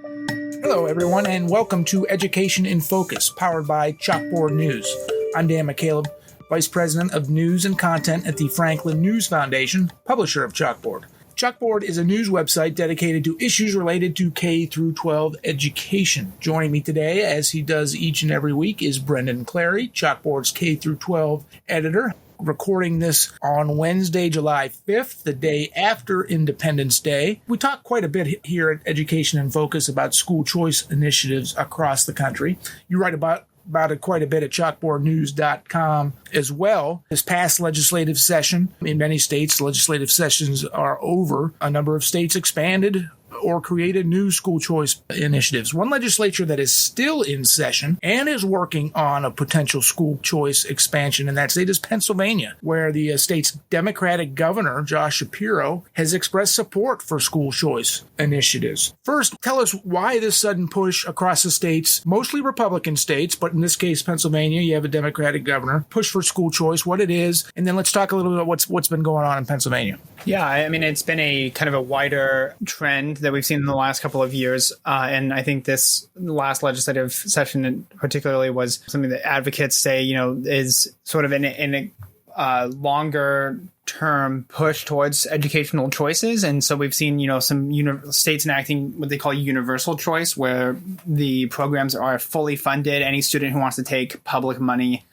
Hello, everyone, and welcome to Education in Focus, powered by Chalkboard News. I'm Dan McCaleb, Vice President of News and Content at the Franklin News Foundation, publisher of Chalkboard. Chalkboard is a news website dedicated to issues related to K through 12 education. Joining me today, as he does each and every week, is Brendan Clary, Chalkboard's K through 12 editor. Recording this on Wednesday, July 5th, the day after Independence Day. We talk quite a bit here at Education in Focus about school choice initiatives across the country. You write about it quite a bit at chalkboardnews.com as well. This past legislative session, in many states, legislative sessions are over. A number of states expanded or created new school choice initiatives. One legislature that is still in session and is working on a potential school choice expansion in that state is Pennsylvania, where the state's Democratic governor, Josh Shapiro, has expressed support for school choice initiatives. First, tell us why this sudden push across the states, mostly Republican states, but in this case, Pennsylvania, you have a Democratic governor, push for school choice, what it is, and then let's talk a little bit about what's been going on in Pennsylvania. Yeah, I mean, it's been a kind of a wider trend that we've seen in the last couple of years. And I think this last legislative session particularly was something that advocates say, is sort of in a longer term push towards educational choices. And so we've seen, some states enacting what they call universal choice, where the programs are fully funded. Any student who wants to take public money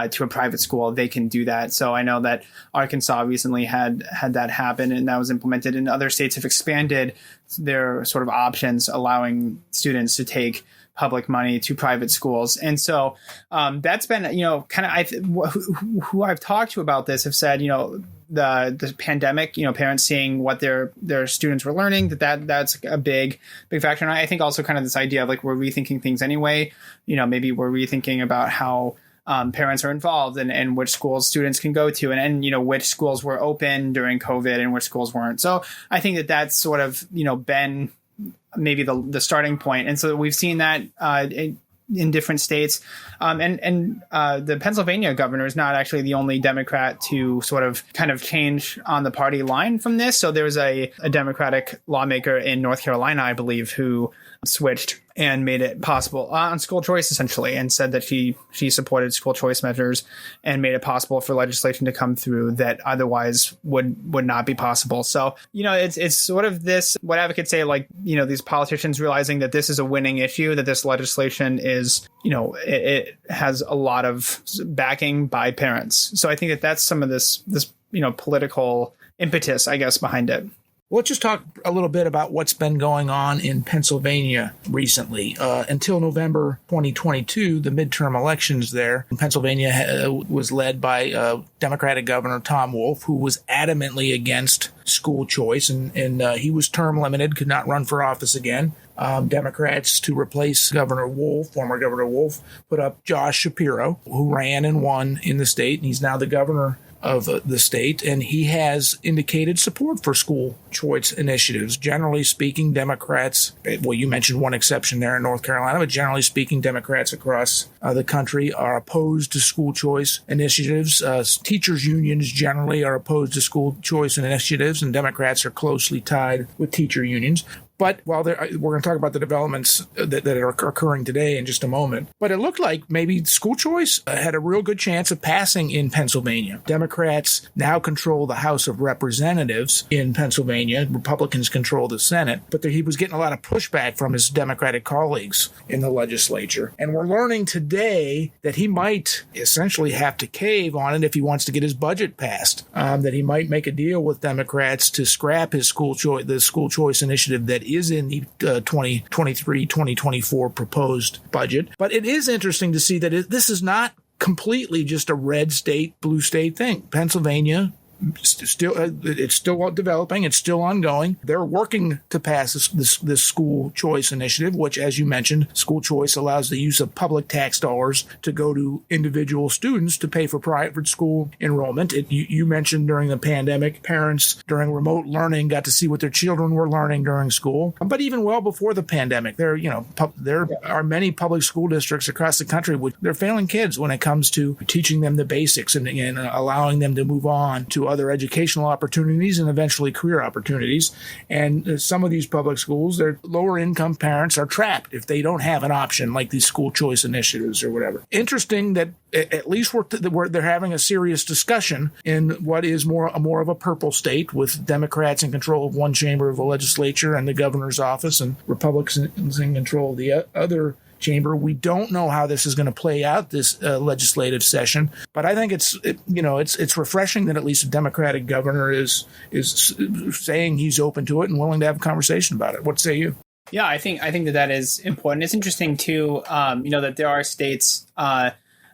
to a private school, they can do that. So I know that Arkansas recently had that happen, and that was implemented, and other states have expanded their sort of options, allowing students to take public money to private schools. And so that's been, who I've talked to about this have said, the pandemic, parents seeing what their students were learning, that's a big factor. And I think also kind of this idea of like, we're rethinking things anyway. Maybe we're rethinking about how parents are involved and which schools students can go to and which schools were open during COVID and which schools weren't. So I think that's sort of, been maybe the starting point. And so we've seen that in different states. The Pennsylvania governor is not actually the only Democrat to sort of kind of change on the party line from this. So there was a Democratic lawmaker in North Carolina, I believe, who switched and made it possible on school choice, essentially, and said that she supported school choice measures and made it possible for legislation to come through that otherwise would not be possible. So, it's sort of this, what advocates say, like, these politicians realizing that this is a winning issue, that this legislation is, it has a lot of backing by parents. So I think that's some of this, political impetus, I guess, behind it. Let's just talk a little bit about what's been going on in Pennsylvania recently. Until November 2022, the midterm elections there, Pennsylvania was led by Democratic Governor Tom Wolf, who was adamantly against school choice, and he was term limited, could not run for office again. Democrats, to replace former Governor Wolf, put up Josh Shapiro, who ran and won in the state, and he's now the governor of the state, and he has indicated support for school choice initiatives. Generally speaking, Democrats, well, you mentioned one exception there in North Carolina, but generally speaking, Democrats across the country are opposed to school choice initiatives. Teachers' unions generally are opposed to school choice initiatives, and Democrats are closely tied with teacher unions. But while we're going to talk about the developments that are occurring today in just a moment, but it looked like maybe school choice had a real good chance of passing in Pennsylvania. Democrats now control the House of Representatives in Pennsylvania. Republicans control the Senate. But he was getting a lot of pushback from his Democratic colleagues in the legislature. And we're learning today that he might essentially have to cave on it if he wants to get his budget passed, that he might make a deal with Democrats to scrap his school choice initiative that is in the 2023-2024 proposed budget. But it is interesting to see that this is not completely just a red state, blue state thing. Pennsylvania it's still developing. It's still ongoing. They're working to pass this school choice initiative, which, as you mentioned, school choice allows the use of public tax dollars to go to individual students to pay for private school enrollment. You mentioned during the pandemic, parents during remote learning got to see what their children were learning during school. But even well before the pandemic, there are many public school districts across the country which they're failing kids when it comes to teaching them the basics and allowing them to move on to other educational opportunities and eventually career opportunities. And some of these public schools, their lower income parents are trapped if they don't have an option like these school choice initiatives or whatever. Interesting that at least they're having a serious discussion in what is more of a purple state, with Democrats in control of one chamber of the legislature and the governor's office, and Republicans in control of the other chamber. We don't know how this is going to play out this legislative session, but I think it's refreshing that at least a Democratic governor is saying he's open to it and willing to have a conversation about it. What say you? Yeah, I think that is important. It's interesting too, that there are states.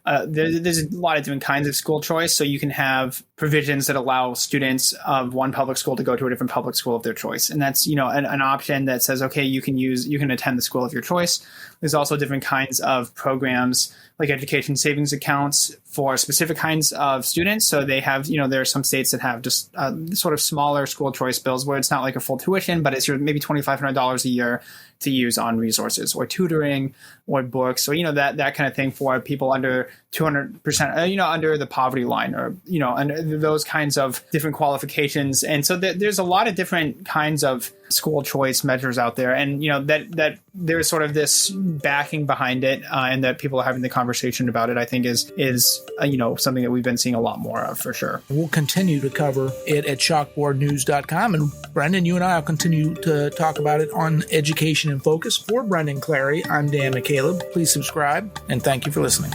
There's a lot of different kinds of school choice. So you can have provisions that allow students of one public school to go to a different public school of their choice. And that's, an option that says, okay, you can attend the school of your choice. There's also different kinds of programs like education savings accounts for specific kinds of students. So they have, there are some states that have just sort of smaller school choice bills where it's not like a full tuition, but it's maybe $2,500 a year to use on resources or tutoring or books or, that kind of thing for people under 200%, under the poverty line or, under those kinds of different qualifications. And so there's a lot of different kinds of school choice measures out there. And, that there's sort of this backing behind it and that people are having the conversation about it, I think is something that we've been seeing a lot more of for sure. We'll continue to cover it at chalkboardnews.com. And Brendan, you and I will continue to talk about it on Education in Focus. For Brendan Clary, I'm Dan McCaleb. Please subscribe and thank you for listening.